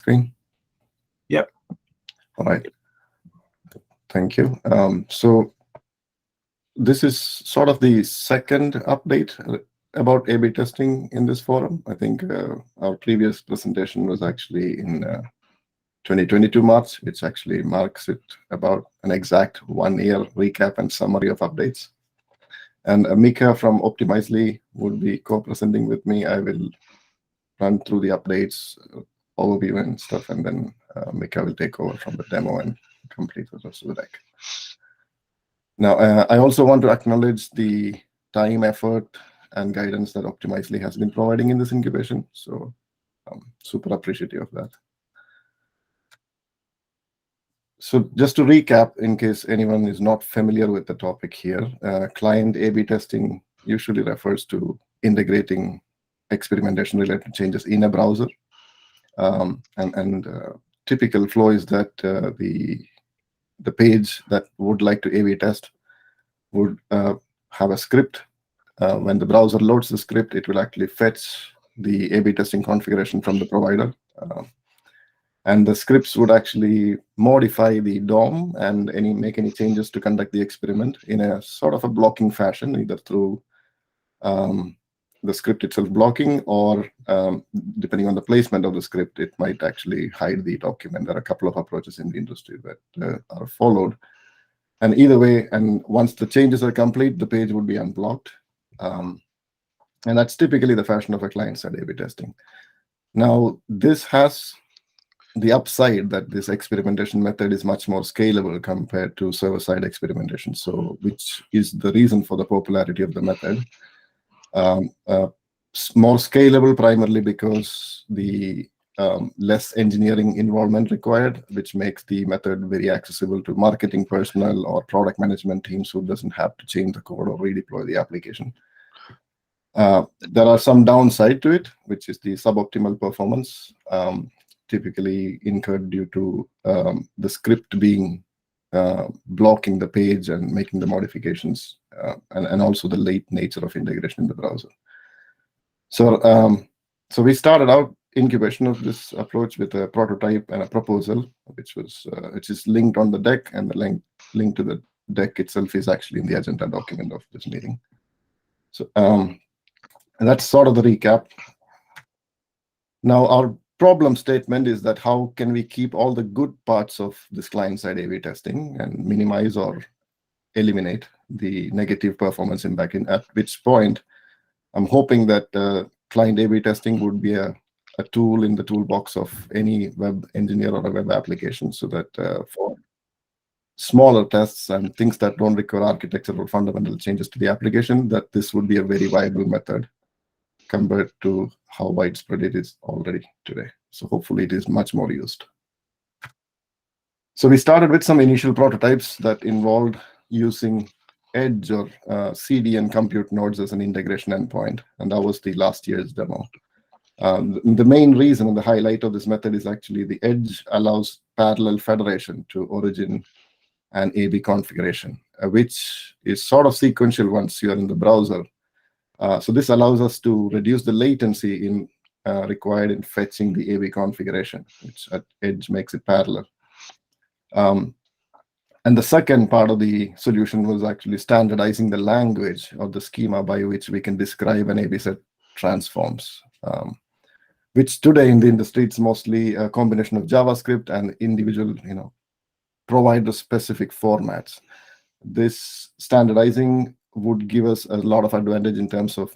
Screen? Yep. All right. Thank you. So this is sort of the second update about A/B testing in this forum. I think our previous presentation was actually in 2022 March, which actually marks it about an exact 1 year recap and summary of updates. And Mika from Optimizely would be co-presenting with me. I will run through the updates, overview and stuff, and then Mika will take over from the demo and complete the rest of the deck. Now, I also want to acknowledge the time, effort, and guidance that Optimizely has been providing in this incubation. So I'm super appreciative of that. So just to recap, in case anyone is not familiar with the topic here, client A/B testing usually refers to integrating experimentation-related changes in a browser. Typical flow is that the page that would like to A/B test would have a script. When the browser loads the script, it will actually fetch the A/B testing configuration from the provider. And the scripts would actually modify the DOM and make any changes to conduct the experiment in a sort of a blocking fashion, either through the script itself blocking, or depending on the placement of the script, it might actually hide the document. There are a couple of approaches in the industry that are followed. And either way, and once the changes are complete, the page would be unblocked. And that's typically the fashion of a client-side A/B testing. Now, this has the upside that this experimentation method is much more scalable compared to server-side experimentation, so which is the reason for the popularity of the method. More scalable primarily because the less engineering involvement required, which makes the method very accessible to marketing personnel or product management teams who doesn't have to change the code or redeploy the application. There are some downside to it, which is the suboptimal performance, typically incurred due to the script being blocking the page and making the modifications, and also the late nature of integration in the browser. So we started out incubation of this approach with a prototype and a proposal, which is linked on the deck, and the link to the deck itself is actually in the agenda document of this meeting. So and that's sort of the recap. Now, our problem statement is that how can we keep all the good parts of this client-side A/B testing and minimize or eliminate the negative performance impact, at which point I'm hoping that client A/B testing would be a tool in the toolbox of any web engineer or a web application, so that for smaller tests and things that don't require architectural or fundamental changes to the application, that this would be a very viable method compared to how widespread it is already today. So hopefully it is much more used. So we started with some initial prototypes that involved using Edge or CDN compute nodes as an integration endpoint, and that was the last year's demo. The main reason and the highlight of this method is actually the Edge allows parallel federation to origin and A/B configuration, which is sort of sequential once you're in the browser. So this allows us to reduce the latency required in fetching the A/B configuration, which at Edge makes it parallel. And the second part of the solution was actually standardizing the language or the schema by which we can describe an A/B set transforms, which today in the industry, it's mostly a combination of JavaScript and individual, provider-specific formats. This standardizing would give us a lot of advantage in terms of,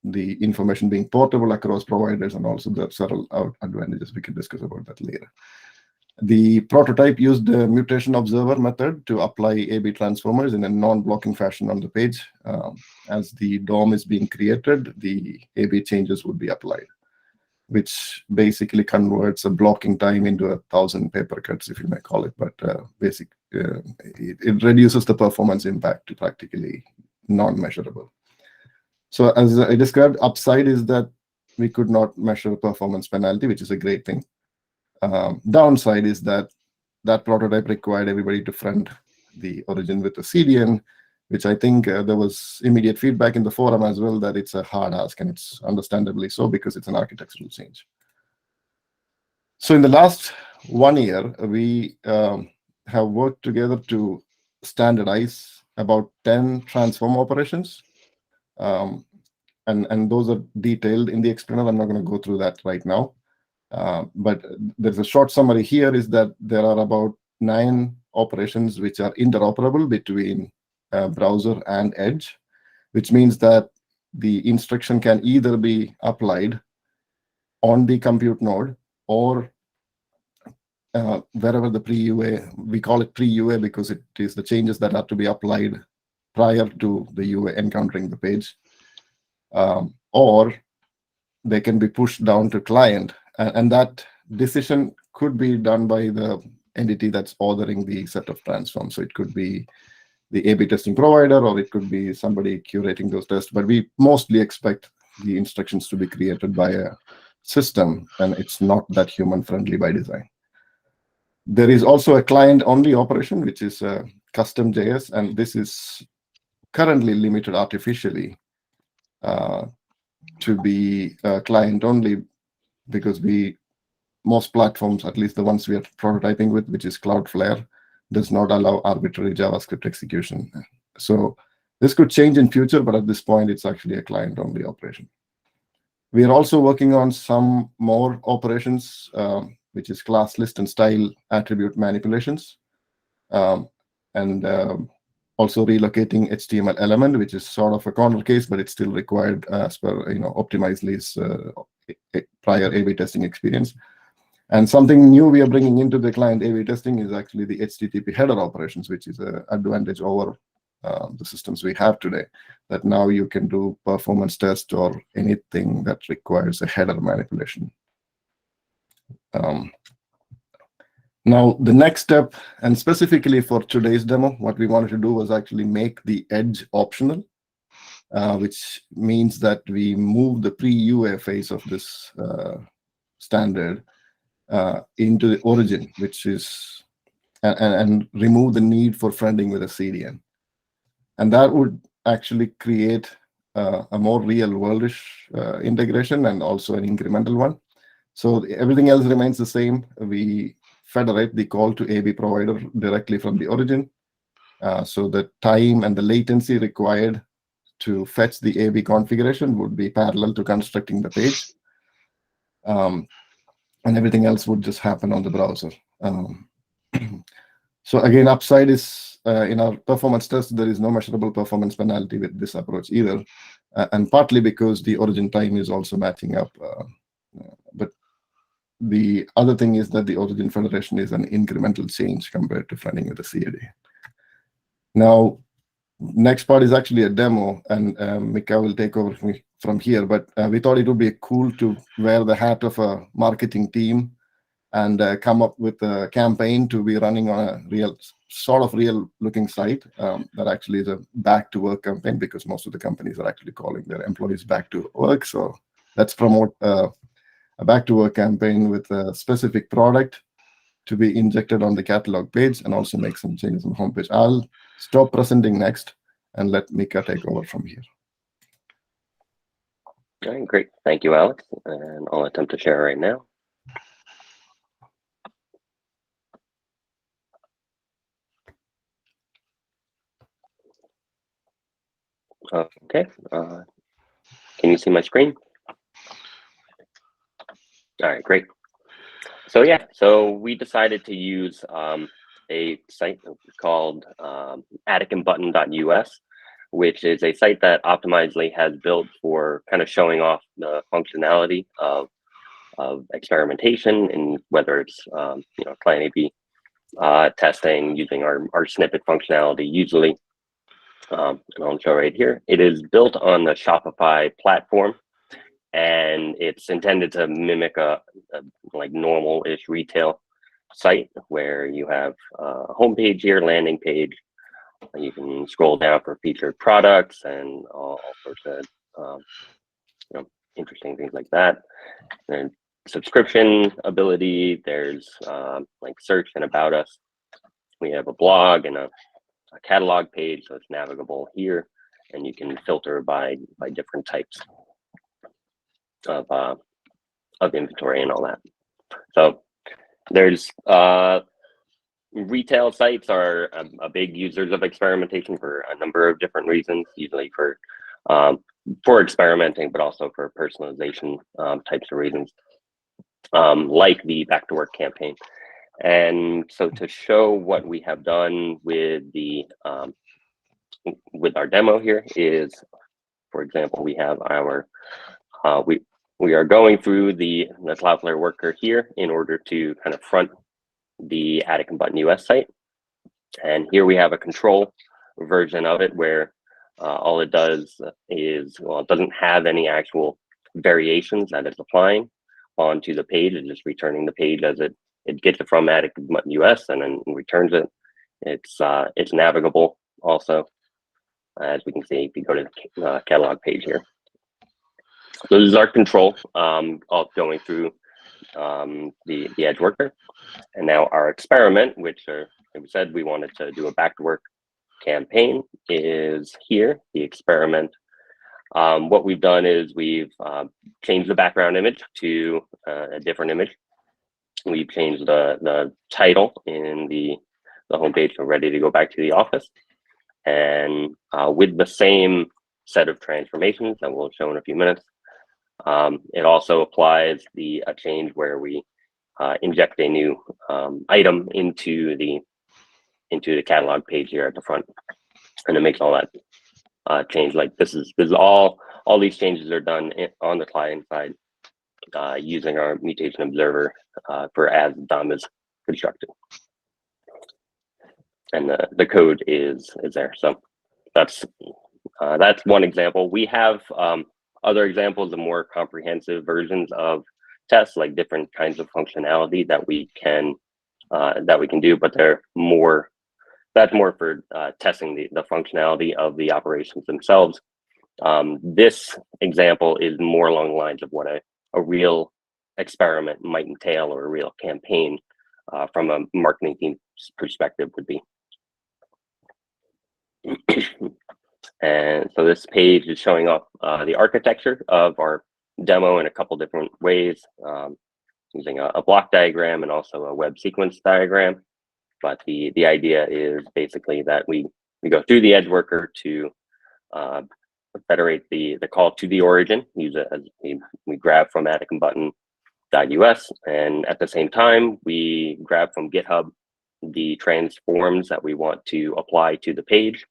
the information being portable across providers, and also the several advantages. We can discuss about that later. The prototype used the mutation observer method to apply A/B transformers in a non-blocking fashion on the page. As the DOM is being created, the A/B changes would be applied, which basically converts a blocking time into 1,000 paper cuts, if you may call it. But it reduces the performance impact to practically non-measurable. So as I described, upside is that we could not measure performance penalty, which is a great thing. Downside is that prototype required everybody to friend the origin with the CDN, which I think there was immediate feedback in the forum as well that it's a hard ask, and it's understandably so because it's an architectural change. So in the last 1 year, we have worked together to standardize about 10 transform operations. And those are detailed in the explainer. I'm not going to go through that right now. But there's a short summary here is that there are about 9 operations which are interoperable between browser and Edge, which means that the instruction can either be applied on the compute node or wherever the pre-UA, we call it pre-UA because it is the changes that are to be applied prior to the UA encountering the page, or they can be pushed down to client, and that decision could be done by the entity that's ordering the set of transforms. So it could be the A/B testing provider, or it could be somebody curating those tests, but we mostly expect the instructions to be created by a system, and it's not that human friendly by design. There is also a client-only operation, which is custom JS, and this is currently limited artificially to be client-only because most platforms, at least the ones we are prototyping with, which is Cloudflare, does not allow arbitrary JavaScript execution. So this could change in future, but at this point, it's actually a client-only operation. We are also working on some more operations, which is class list and style attribute manipulations, and also relocating HTML element, which is sort of a corner case, but it's still required as per Optimizely's prior A/B testing experience. And something new we are bringing into the client A/B testing is actually the HTTP header operations, which is an advantage over the systems we have today, that now you can do performance test or anything that requires a header manipulation. Now, the next step, and specifically for today's demo, what we wanted to do was actually make the Edge optional, which means that we move the pre-UA phase of this standard into the origin, which is, and remove the need for friending with a CDN. And that would actually create a more real-worldish integration and also an incremental one. So everything else remains the same. We federate the call to A/B provider directly from the origin. So the time and the latency required to fetch the A/B configuration would be parallel to constructing the page. And everything else would just happen on the browser. So again, upside is in our performance test, there is no measurable performance penalty with this approach either, and partly because the origin time is also matching up. But the other thing is that the origin federation is an incremental change compared to friending with the CAD. Now, next part is actually a demo, and Mika will take over from here, but we thought it would be cool to wear the hat of a marketing team and come up with a campaign to be running on a real looking site that actually is a back to work campaign, because most of the companies are actually calling their employees back to work. So let's promote a back to work campaign with a specific product to be injected on the catalog page, and also make some changes on the homepage. I'll stop presenting next and let Mika take over from here. All right, great. Thank you, Alex. And I'll attempt to share right now. Okay. Can you see my screen? All right, great. So yeah, so we decided to use a site called atticandbutton.us, which is a site that Optimizely has built for kind of showing off the functionality of experimentation, and whether it's client A/B testing using our snippet functionality usually. And I'll show right here. It is built on the Shopify platform, and it's intended to mimic a like normal-ish retail site where you have a homepage here, landing page. You can scroll down for featured products and all sorts of interesting things like that. And subscription ability. There's like search and about us. We have a blog and a catalog page, so it's navigable here, and you can filter by different types of inventory and all that. So There's retail sites are a big users of experimentation for a number of different reasons, usually for experimenting, but also for personalization types of reasons, like the back to work campaign. And so to show what we have done with our demo here is, for example, we have our we are going through the Cloudflare worker here in order to kind of front the Attic and Button US site. And here we have a control version of it where all it does is, well, it doesn't have any actual variations that it's applying onto the page. It's just returning the page as it gets it from Attic and Button US and then returns it. It's navigable also, as we can see if you go to the catalog page here. So this is our control of going through the Edge worker. And now our experiment, which we said we wanted to do a back to work campaign, is here, the experiment. What we've done is we've changed the background image to a different image. We've changed the title in the homepage to Ready to Go Back to the Office. And with the same set of transformations that we'll show in a few minutes, it also applies a change where we inject a new item into the catalog page here at the front, and it makes all that change. Like this is all these changes are done on the client side using our mutation observer for as DOM is constructed, and the code is there. So that's one example. We have other examples of more comprehensive versions of tests, like different kinds of functionality that we can do, but that's more for testing the functionality of the operations themselves. This example is more along the lines of what a real experiment might entail, or a real campaign from a marketing team's perspective would be. And so this page is showing off the architecture of our demo in a couple different ways, using a block diagram and also a web sequence diagram. But the idea is basically that we go through the Edge worker to federate the call to the origin, use it as we grab from Attic and Button.us, and at the same time we grab from GitHub the transforms that we want to apply to the page,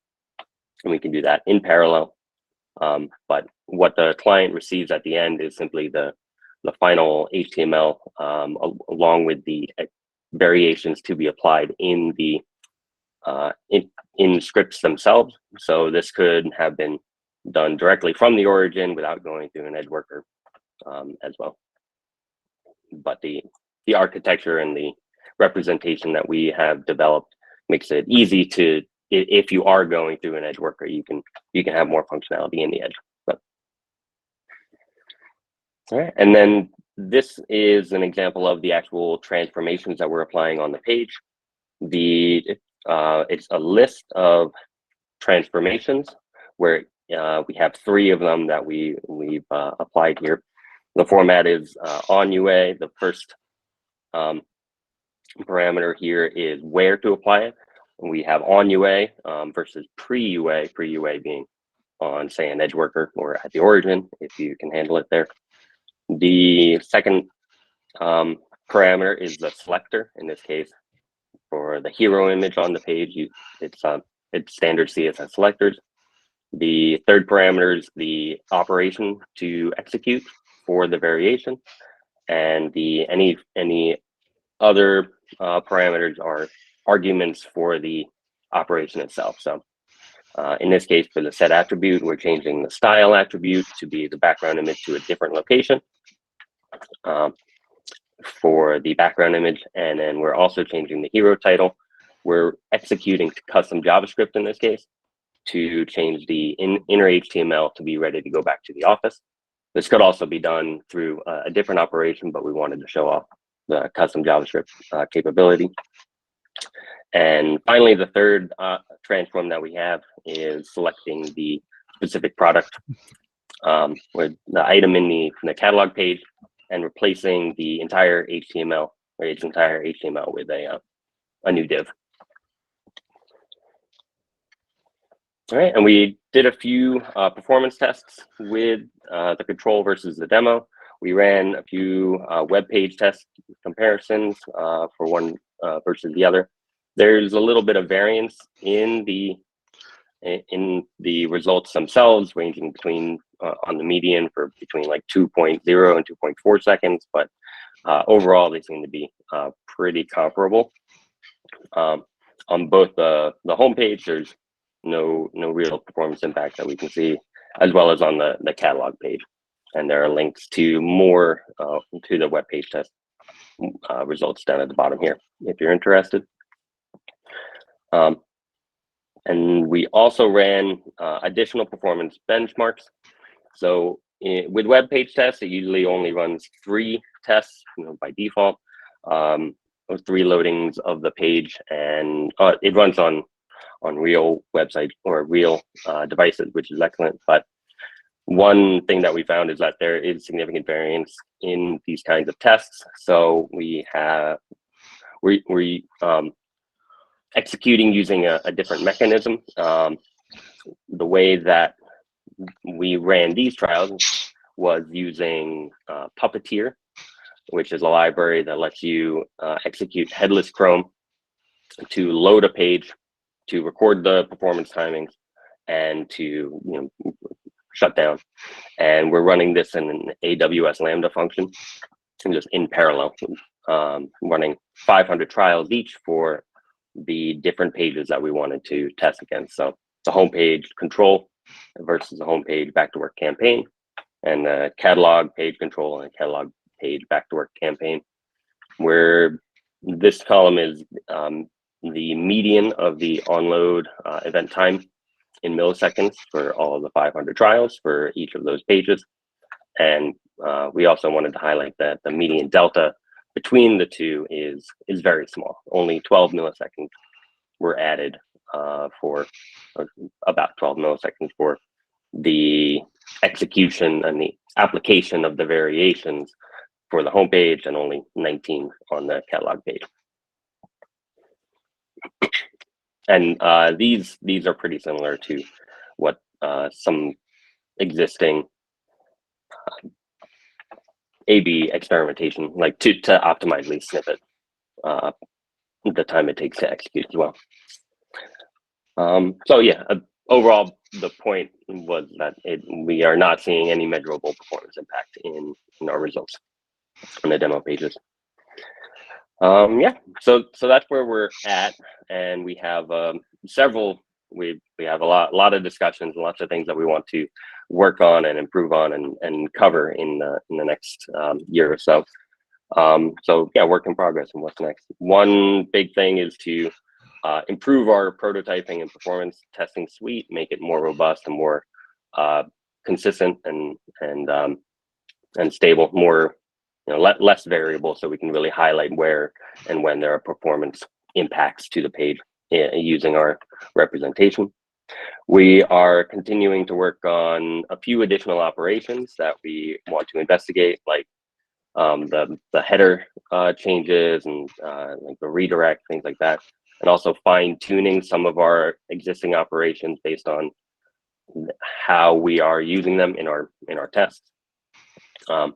and we can do that in parallel. But what the client receives at the end is simply the final HTML along with the variations to be applied in the scripts themselves. So this could have been done directly from the origin without going through an Edge worker as well. But the architecture and the representation that we have developed makes it easy to, if you are going through an Edge worker, you can have more functionality in the Edge. But, all right, and then this is an example of the actual transformations that we're applying on the page. It's a list of transformations where we have 3 of them that we've applied here. The format is on UA. The first parameter here is where to apply it. We have on UA versus pre-UA, pre-UA being on, say, an Edge worker or at the origin, if you can handle it there. The second parameter is the selector. In this case, for the hero image on the page, it's standard CSS selectors. The third parameter is the operation to execute for the variation, and any other parameters are arguments for the operation itself. So in this case, for the set attribute, we're changing the style attribute to be the background image to a different location for the background image. And then we're also changing the hero title. We're executing custom JavaScript in this case to change the inner HTML to be ready to go back to the office. This could also be done through a different operation, but we wanted to show off the custom JavaScript capability. And finally, the third transform that we have is selecting the specific product with the item in the catalog page and replacing the entire HTML its entire HTML with a new div. All right, and we did a few performance tests with the control versus the demo. We ran a few web page test comparisons for one versus the other. There's a little bit of variance in the results themselves, ranging between on the median for between like 2.0 and 2.4 seconds, but overall they seem to be pretty comparable. On both the homepage, there's no real performance impact that we can see, as well as on the catalog page. And there are links to more to the web page test results down at the bottom here, if you're interested. And we also ran additional performance benchmarks. So with web page tests, it usually only runs 3 tests, by default. 3 loadings of the page, and it runs on real websites or real devices, which is excellent. But one thing that we found is that there is significant variance in these kinds of tests. So we executing using a different mechanism. The way that we ran these trials was using Puppeteer, which is a library that lets you execute headless Chrome to load a page, to record the performance timings, and to shut down. And we're running this in an AWS Lambda function, and just in parallel, running 500 trials each for the different pages that we wanted to test against. So the homepage control versus the homepage back to work campaign, and the catalog page control and catalog page back to work campaign, where this column is the median of the onload event time in milliseconds for all of the 500 trials for each of those pages. And we also wanted to highlight that the median delta between the two is very small. Only 12 milliseconds were added for about 12 milliseconds for the execution and the application of the variations for the homepage, and only 19 on the catalog page. And these are pretty similar to what some existing A/B experimentation, like to optimize the snippet, the time it takes to execute as well. So yeah, overall, the point was that we are not seeing any measurable performance impact in our results on the demo pages. Yeah, so that's where we're at, and we have several. We have a lot of discussions and lots of things that we want to work on and improve on and cover in the next year or so. So yeah, work in progress. And what's next? One big thing is to improve our prototyping and performance testing suite, make it more robust and more consistent and stable, more less variable, so we can really highlight where and when there are performance impacts to the page using our representation. We are continuing to work on a few additional operations that we want to investigate, like the header changes and like the redirect, things like that, and also fine-tuning some of our existing operations based on how we are using them in our tests. And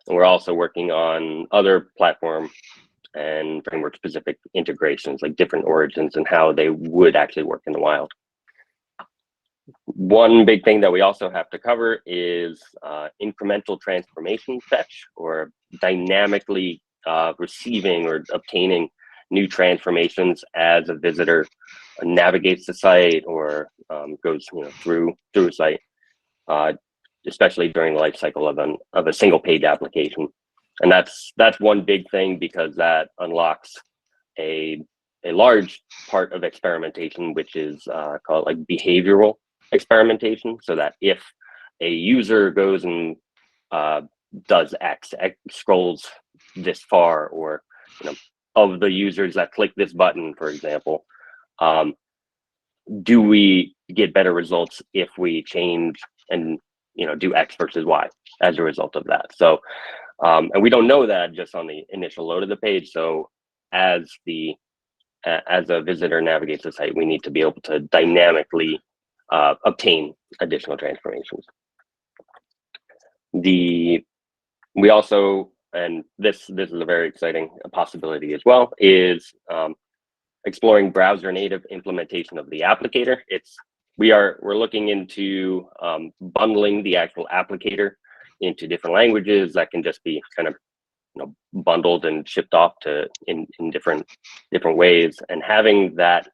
we're also working on other platform and framework specific integrations, like different origins and how they would actually work in the wild. One big thing that we also have to cover is incremental transformation fetch, or dynamically receiving or obtaining new transformations as a visitor navigates the site or goes through a site, especially during the life cycle of a single page application. And that's one big thing, because that unlocks a large part of experimentation, which is called like behavioral experimentation. So that if a user goes and does X, scrolls this far, or of the users that click this button, for example, do we get better results if we change and do X versus Y as a result of that? So And we don't know that just on the initial load of the page. So as a visitor navigates the site, we need to be able to dynamically obtain additional transformations. We also, and this is a very exciting possibility as well, is exploring browser native implementation of the applicator. We're looking into bundling the actual applicator into different languages that can just be kind of bundled and shipped off to in different ways, and having that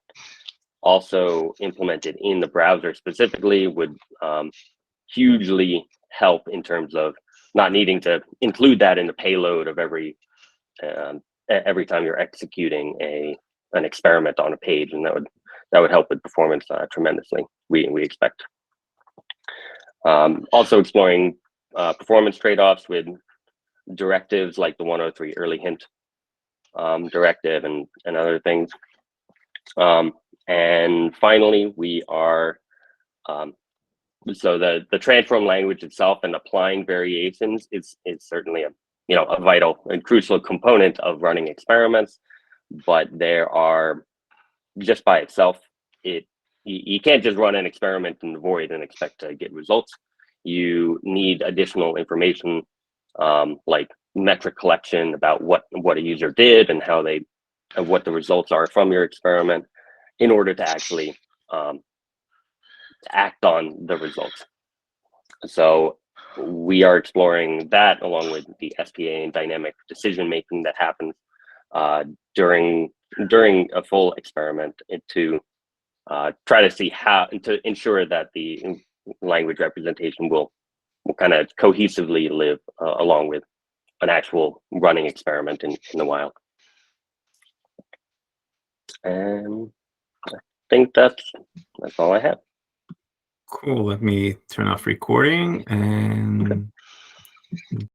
also implemented in the browser specifically would hugely help in terms of not needing to include that in the payload of every time you're executing an experiment on a page, and that would help with performance tremendously. We expect. Also exploring performance trade-offs with directives like the 103 early hint directive and other things. And finally, we are so the transform language itself and applying variations is certainly a vital and crucial component of running experiments. But there are, just by itself, you can't just run an experiment in the void and expect to get results. You need additional information, like metric collection about what a user did and what the results are from your experiment, in order to actually act on the results. So we are exploring that along with the SPA and dynamic decision making that happens during a full experiment, to try to see how to ensure that the language representation will kind of cohesively live along with an actual running experiment in the wild. And I think that's all I have. Cool. Let me turn off recording and